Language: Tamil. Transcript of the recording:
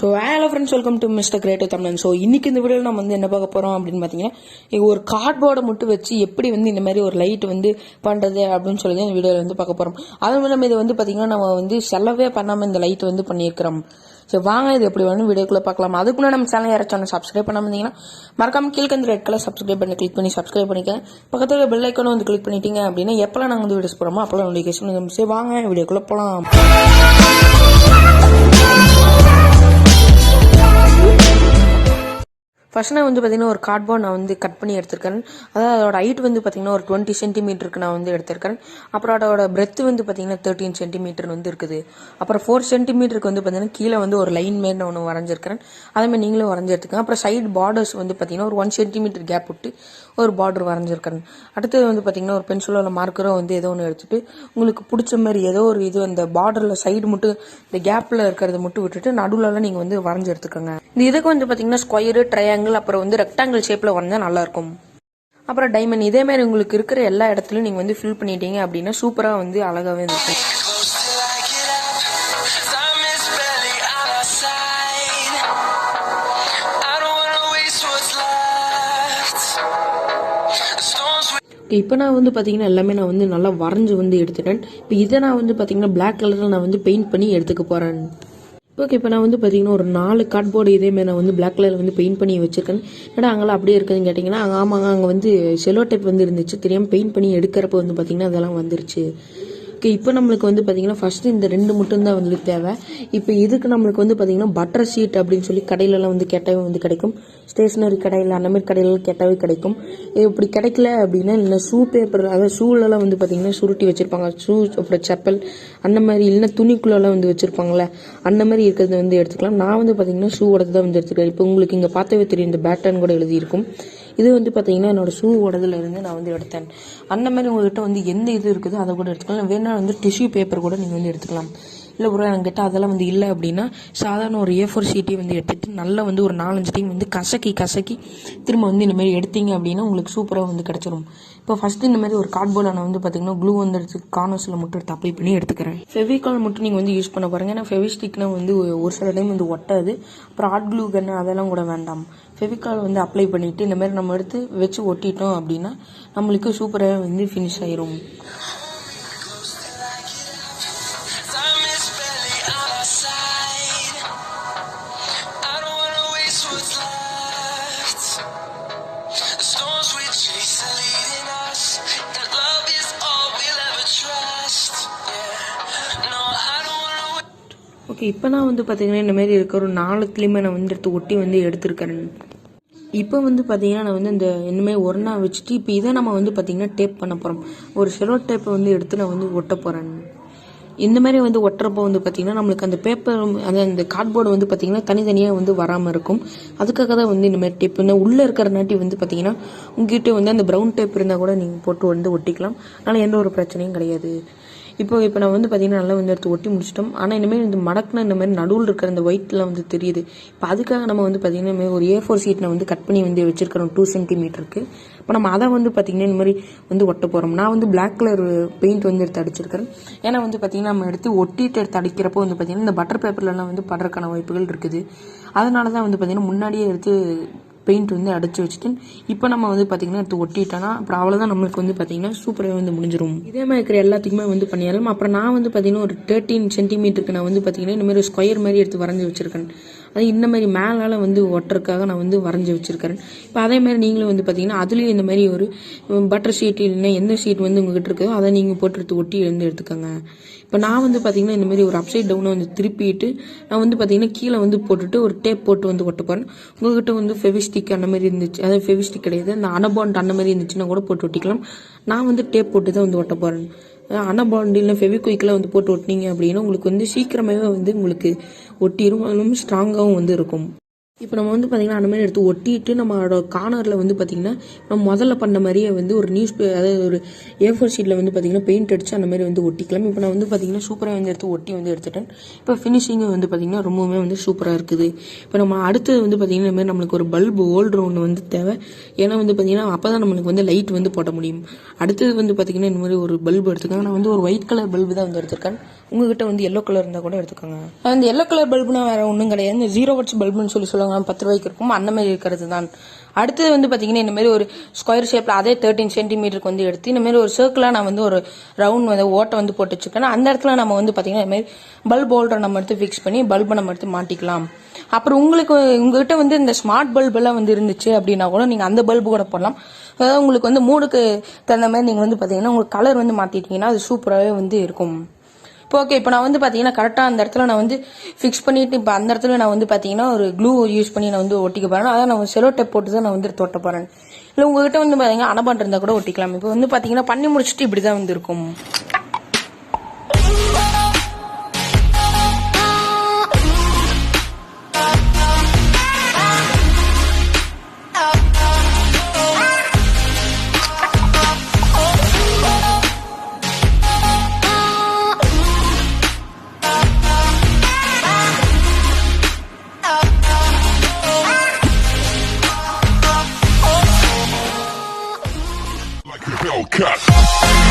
So hello friends, welcome to mister creative தமிழன். ஸோ இன்னைக்கு இந்த வீடியோவில் நம்ம வந்து என்ன பார்க்க போகிறோம் அப்படின்னு பார்த்தீங்கன்னா, ஒரு கார்ட்போர்டை மட்டும் வச்சு எப்படி வந்து இந்த மாதிரி ஒரு லைட் வந்து பண்ணுறது அப்படின்னு சொல்லி இந்த வீடியோவில் வந்து பார்க்க போகிறோம். அதுவும் நம்ம இது வந்து பார்த்தீங்கன்னா நம்ம வந்து செலவே பண்ணாமல் இந்த லைட் வந்து பண்ணியிருக்கிறோம். ஸோ வாங்க இது எப்படி வேணும் வீடியோக்குள்ளே பார்க்கலாம். அதுக்குள்ளே நம்ம சேனல் யாராச்சும் சப்ஸ்கிரைப் பண்ணாமல் இருந்தீங்கன்னா மறக்காம கீழே அந்த ரெட் கலர் சப்ஸ்கிரைப் பண்ணி கிளிக் பண்ணி சப்ஸ்கிரைப் பண்ணிக்க. பக்கத்தில் பெல் ஐக்கானும் வந்து கிளிக் பண்ணிட்டீங்க அப்படின்னா எப்போலாம் நாங்கள் வந்து வீடியோஸ் போகிறோமோ அப்போலாம் நோட்டிஃபிகேஷன். சரி வாங்க வீடியோக்குள்ளே போகலாம். ஃபர்ஸ்ட் நான் வந்து பார்த்தீங்கன்னா ஒரு கார்ட்போர்ட் நான் வந்து கட் பண்ணி எடுத்திருக்கேன். அதாவது அதோட ஹைட் வந்து பார்த்தீங்கன்னா ஒரு 20 சென்டிமீட்டருக்கு நான் வந்து எடுத்திருக்கேன். அப்புறம் அதோட பிரெத் வந்து பார்த்தீங்கன்னா 13 சென்டிமீட்டர் வந்து இருக்குது. அப்புறம் 4 சென்டிமீட்டருக்கு வந்து பார்த்தீங்கன்னா கீழே வந்து ஒரு லைன் மாரி நான் ஒன்று வரைஞ்சிருக்கிறேன். அதேமாதிரி நீங்களும் வரைஞ்சி எடுத்துக்கேன். அப்புறம் சைடு பார்டர்ஸ் வந்து பார்த்தீங்கன்னா ஒரு 1 சென்டிமீட்டர் கேப் விட்டு ஒரு பார்டர் வரைஞ்சிருக்கிறேன். அடுத்தது வந்து பார்த்தீங்கன்னா ஒரு பென்சிலோ இல்லை மார்க்கரோ வந்து ஏதோ ஒன்று எடுத்துட்டு உங்களுக்கு பிடிச்ச மாதிரி ஏதோ ஒரு இது அந்த பார்டரில் சைடு மட்டும் இந்த கேப்பில் இருக்கிறத மட்டும் விட்டுட்டு நடுவில்லாம் நீங்கள் வந்து வரைஞ்சி எடுத்துக்கோங்க. இந்த இதுக்கு வந்து பார்த்தீங்கன்னா ஸ்கொயரு, ட்ரையாங்கிள், அப்புறம் வந்து ரெக்டாங்கிள் ஷேப்பில் வரைஞ்சா நல்லாயிருக்கும். அப்புறம் டைமண்ட் இதே மாதிரி உங்களுக்கு இருக்கிற எல்லா இடத்துலையும் நீங்கள் வந்து ஃபில் பண்ணிட்டீங்க அப்படின்னா சூப்பராக வந்து அழகாகவே இருக்கும். இப்போ நான் வந்து பார்த்தீங்கன்னா எல்லாமே நான் வந்து நல்லா வரைஞ்சி வந்து எடுத்துட்டேன். இப்போ இதை நான் வந்து பார்த்தீங்கன்னா பிளாக் கலரில் நான் வந்து பெயிண்ட் பண்ணி எடுத்துக்க போகிறேன். ஓகே, இப்போ நான் வந்து பார்த்தீங்கன்னா ஒரு 4 கார்ட்போர்டு இதேமாதிரி நான் வந்து பிளாக் கலரில் வந்து பெயிண்ட் பண்ணி வச்சிருக்கேன். ஏன்னா அங்கெல்லாம் அப்படியே இருக்குதுன்னு கேட்டிங்கன்னா ஆமாங்க, அங்கே வந்து செலோ டைப் வந்து இருந்துச்சு, தெரியாமல் பெயிண்ட் பண்ணி எடுக்கிறப்ப வந்து பார்த்தீங்கன்னா அதெல்லாம் வந்துருச்சு. ஓகே, இப்போ நம்மளுக்கு வந்து பார்த்தீங்கன்னா ஃபர்ஸ்ட் இந்த 2 மட்டும்தான் வந்து தேவை. இப்போ இதுக்கு நம்மளுக்கு வந்து பார்த்தீங்கன்னா பட்டர் ஷீட் அப்படின்னு சொல்லி கடையிலலாம் வந்து கேட்டாவே வந்து கிடைக்கும். ஸ்டேஷனரி கடையில் அந்த மாதிரி கடையிலலாம் கேட்டாவே கிடைக்கும். இப்படி கிடைக்கல அப்படின்னா இல்லை ஷூ பேப்பர், அதாவது ஷூலெல்லாம் வந்து பார்த்தீங்கன்னா சுருட்டி வச்சிருப்பாங்க. ஷூ அப்புறம் செப்பல் அந்த மாதிரி இல்லைன்னா துணிக்குள்ளெல்லாம் வந்து வச்சிருப்பாங்களே அந்த மாதிரி இருக்கிறது வந்து எடுத்துக்கலாம். நான் வந்து பார்த்தீங்கன்னா ஷூவோட தான் வந்து எடுத்துக்கிறேன். இப்போ உங்களுக்கு இங்கே பார்த்தாவே தெரியும், இந்த பேட்டர்ன் கூட எழுதியிருக்கும். இது வந்து பார்த்தீங்கன்னா என்னோட ஷூ உடதுல இருந்து நான் வந்து எடுத்தேன். அந்த மாதிரி உங்கள்கிட்ட வந்து எந்த இது இருக்குதோ அதை கூட எடுத்துக்கலாம். வேணா வந்து டிஷ்யூ பேப்பர் கூட நீங்கள் வந்து எடுத்துக்கலாம். இல்லை ப்ரோ என்கிட்ட அதெல்லாம் வந்து இல்லை அப்படின்னா சாதாரண ஒரு A4 ஷீட்டை வந்து எடுத்துட்டு நல்லா வந்து ஒரு 4-5 டைம் வந்து கசக்கி திரும்ப வந்து இந்த மாதிரி எடுத்தீங்க அப்படின்னா உங்களுக்கு சூப்பராக வந்து கிடச்சிரும். இப்போ ஃபர்ஸ்ட் இந்த மாதிரி ஒரு கார்ட்போர்டில் நான் வந்து பார்த்தீங்கன்னா க்ளூ வந்து எடுத்து கார்னர்ஸில் மட்டும் எடுத்து அப்ளை பண்ணி எடுத்துக்கிறேன். ஃபெவிகால் மட்டும் நீங்கள் வந்து யூஸ் பண்ண பாருங்க. ஏன்னா ஃபெவிஸ்டிக்னா வந்து ஒரு சில டைம் வந்து ஒட்டாது. அப்புறம் ஹாட் க்ளூ கன்னு அதெல்லாம் கூட வேண்டாம். ஃபெவிகால் வந்து அப்ளை பண்ணிவிட்டு இந்த மாதிரி நம்ம எடுத்து வச்சு ஒட்டிட்டோம் அப்படின்னா நம்மளுக்கு சூப்பராக வந்து ஃபினிஷ் ஆயிரும். ஓகே, இப்போ நான் வந்து பார்த்தீங்கன்னா இந்த மாதிரி இருக்கிற ஒரு 4த்துலேயுமே நான் வந்து எடுத்து ஒட்டி வந்து எடுத்துருக்கிறேன். இப்போ வந்து பார்த்தீங்கன்னா நான் வந்து இந்த இனிமேல் ஒன்றா வச்சுட்டு இப்போ இதை நம்ம வந்து பார்த்தீங்கன்னா டேப் பண்ண போகிறோம். ஒரு செலோ டேப்பை வந்து எடுத்து நான் வந்து ஒட்ட போகிறேன். இந்த மாதிரி வந்து ஒட்டுறப்போ வந்து பார்த்தீங்கன்னா நம்மளுக்கு அந்த பேப்பர் அந்த கார்ட்போர்டு வந்து பார்த்தீங்கன்னா தனித்தனியாக வந்து வராமல் இருக்கும். அதுக்காக தான் வந்து இந்த மாதிரி டேப் வந்து உள்ளே இருக்கிற நாட்டி வந்து பார்த்தீங்கன்னா உங்ககிட்ட வந்து அந்த ப்ரௌன் டேப் இருந்தால் கூட நீங்கள் போட்டு வந்து ஒட்டிக்கலாம். அதனால் எந்த ஒரு பிரச்சனையும் கிடையாது. இப்போ நான் வந்து பார்த்தீங்கன்னா நல்லா வந்து எடுத்து ஒட்டி முடிச்சிட்டோம். ஆனால் இனிமேல் இந்த மடக்குனா இந்த மாதிரி நடுவில் இருக்கிற அந்த ஒயிட்லாம் வந்து தெரியுது. இப்போ அதுக்காக நம்ம வந்து பார்த்தீங்கன்னா ஒரு A4 ஷீட் நான் வந்து கட் பண்ணி வந்து வச்சிருக்கிறோம் 2 சென்டிமீட்டருக்கு. இப்போ நம்ம அதை வந்து பார்த்தீங்கன்னா இந்த மாதிரி வந்து ஒட்ட போகிறோம். நான் வந்து பிளாக் கலர் பெயிண்ட் வந்து எடுத்து அடிச்சிருக்கிறேன். ஏன்னா வந்து பார்த்தீங்கன்னா நம்ம எடுத்து ஒட்டிட்டு எடுத்து அடிக்கிறப்போ வந்து பார்த்தீங்கன்னா இந்த பட்டர் பேப்பர்லாம் வந்து படுறதுக்கான வாய்ப்புகள் இருக்குது. அதனால தான் வந்து பார்த்தீங்கன்னா முன்னாடியே எடுத்து பெயிண்ட் வந்து அடிச்சு வச்சுட்டு இப்போ நம்ம வந்து பார்த்தீங்கன்னா எடுத்து ஒட்டிட்டோன்னா அப்புறம் அவ்வளோதான் நம்மளுக்கு வந்து பார்த்தீங்கன்னா சூப்பராக வந்து முடிஞ்சிடும். இதே மாதிரி இருக்கிற எல்லாத்துக்குமே வந்து பண்ணிடலாம். அப்புறம் நான் வந்து பார்த்தீங்கன்னா ஒரு 13 சென்டிமீட்டருக்கு நான் வந்து பார்த்தீங்கன்னா இந்த மாதிரி ஸ்கொயர் மாதிரி எடுத்து வரைஞ்சி வச்சிருக்கேன். அது இந்த மாதிரி மேலால வந்து ஒட்டுறதுக்காக நான் வந்து வரைஞ்சி வச்சிருக்கிறேன். இப்போ அதே மாதிரி நீங்களும் வந்து பார்த்தீங்கன்னா அதுலேயும் இந்த மாதிரி ஒரு பட்டர் ஷீட் இல்லைன்னா எந்த ஷீட் வந்து உங்ககிட்ட இருக்கோ அதை நீங்கள் போட்டு எடுத்து ஒட்டி வந்து எடுத்துக்கோங்க. இப்போ நான் வந்து பார்த்தீங்கன்னா இந்த மாதிரி ஒரு அப்சைட் டவுனை வந்து திருப்பிட்டு நான் வந்து பார்த்தீங்கன்னா கீழே வந்து போட்டுட்டு ஒரு டேப் போட்டு வந்து ஒட்ட போகிறேன். உங்ககிட்ட வந்து ஃபெவிஸ்டிக் அந்த மாதிரி இருந்துச்சு, அதாவது ஃபெவிஸ்டிக் கிடையாது, அந்த அனபாண்ட் அந்த மாதிரி இருந்துச்சுன்னா கூட போட்டு ஒட்டிக்கலாம். நான் வந்து டேப் போட்டு தான் வந்து ஒட்ட போகிறேன். அனபாண்ட் இல்லை ஃபெவிக்விக்கில் வந்து போட்டு ஒட்டினீங்க அப்படின்னா உங்களுக்கு வந்து சீக்கிரமாகவே வந்து உங்களுக்கு ஒட்டிடும். அதுவும் ஸ்ட்ராங்காகவும் வந்து இருக்கும். இப்போ நம்ம வந்து பார்த்திங்கன்னா அந்த மாதிரி எடுத்து ஒட்டிட்டு நம்மளோட கார்னரில் வந்து பார்த்திங்கன்னா நம்ம முதல்ல பண்ண மாதிரியே வந்து ஒரு அதாவது ஒரு A4 ஷீட்டில் வந்து பார்த்திங்கன்னா பெயிண்ட் அடித்து அந்த மாதிரி வந்து ஒட்டிக்கலாம். இப்போ நான் வந்து பார்த்திங்கன்னா சூப்பராக வந்து எடுத்துட்டேன். இப்போ ஃபினிஷிங்கும் வந்து பார்த்திங்கன்னா ரொம்பவுமே வந்து சூப்பராக இருக்குது. இப்போ நம்ம அடுத்தது வந்து பார்த்திங்கன்னா இந்த மாதிரி நம்மளுக்கு ஒரு பல்பு ஹோல்டர் ஒன்று வந்து தேவை. ஏன்னா வந்து பார்த்திங்கன்னா அப்போ தான் நம்மளுக்கு வந்து லைட் வந்து போட முடியும். அடுத்தது வந்து பார்த்திங்கன்னா இந்த மாதிரி ஒரு பல்பு எடுத்துக்காங்க. நான் வந்து ஒரு ஒயிட் கலர் பல்பு தான் வந்து எடுத்திருக்கேன். உங்ககிட்ட வந்து எல்லோ கலர் இருந்தால் கூட எடுத்துக்கோங்க. அந்த எல்லோ கலர் பல்புனா வேறு ஒன்றும் கிடையாது, இந்த 0 வாட்ஸ் பல்புன்னு சொல்லுவாங்க, 10 ரூபாய்க்கு இருக்கும், அந்த மாதிரி இருக்கிறது தான். அடுத்தது வந்து பார்த்தீங்கன்னா இந்த மாதிரி ஒரு ஸ்கொயர் ஷேப்பில் அதே 13 சென்டிமீட்டருக்கு வந்து எடுத்து இந்த மாதிரி ஒரு சர்க்கிளாக நான் வந்து ஒரு ரவுண்ட் வந்து ஓட்டை வந்து போட்டு வச்சுருக்கேன். அந்த இடத்துல நம்ம வந்து பார்த்தீங்கன்னா இந்த மாதிரி பல்ப் ஹோல்டரை நம்ம எடுத்து ஃபிக்ஸ் பண்ணி பல்பை நம்ம எடுத்து மாட்டிக்கலாம். அப்புறம் உங்ககிட்ட வந்து இந்த ஸ்மார்ட் பல்பெல்லாம் வந்து இருந்துச்சு அப்படின்னா கூட நீங்கள் அந்த பல்பு கூட போடலாம். அதாவது உங்களுக்கு வந்து மூடுக்கு தகுந்த மாதிரி நீங்கள் வந்து பார்த்தீங்கன்னா உங்களுக்கு கலர் வந்து மாற்றிட்டீங்கன்னா அது சூப்பராகவே வந்து இருக்கும். இப்போ ஓகே, இப்போ நான் வந்து பார்த்தீங்கன்னா கரெக்டாக அந்த இடத்துல நான் வந்து ஃபிக்ஸ் பண்ணிட்டு இப்போ அந்த இடத்துல நான் வந்து பார்த்தீங்கன்னா ஒரு க்ளூ யூஸ் பண்ணி நான் வந்து ஒட்டிக்க போகிறேன். அதான் நான் செலோ டேப் போட்டு தான் நான் வந்து ஒட்ட போகிறேன். இல்லை உங்ககிட்ட வந்து பார்த்தீங்கன்னா அனபாண்ட் இருந்தால் கூட ஒட்டிக்கலாம். இப்போ வந்து பார்த்தீங்கன்னா பண்ணி முடிச்சுட்டு இப்படி தான் வந்து இருக்கும். Cut.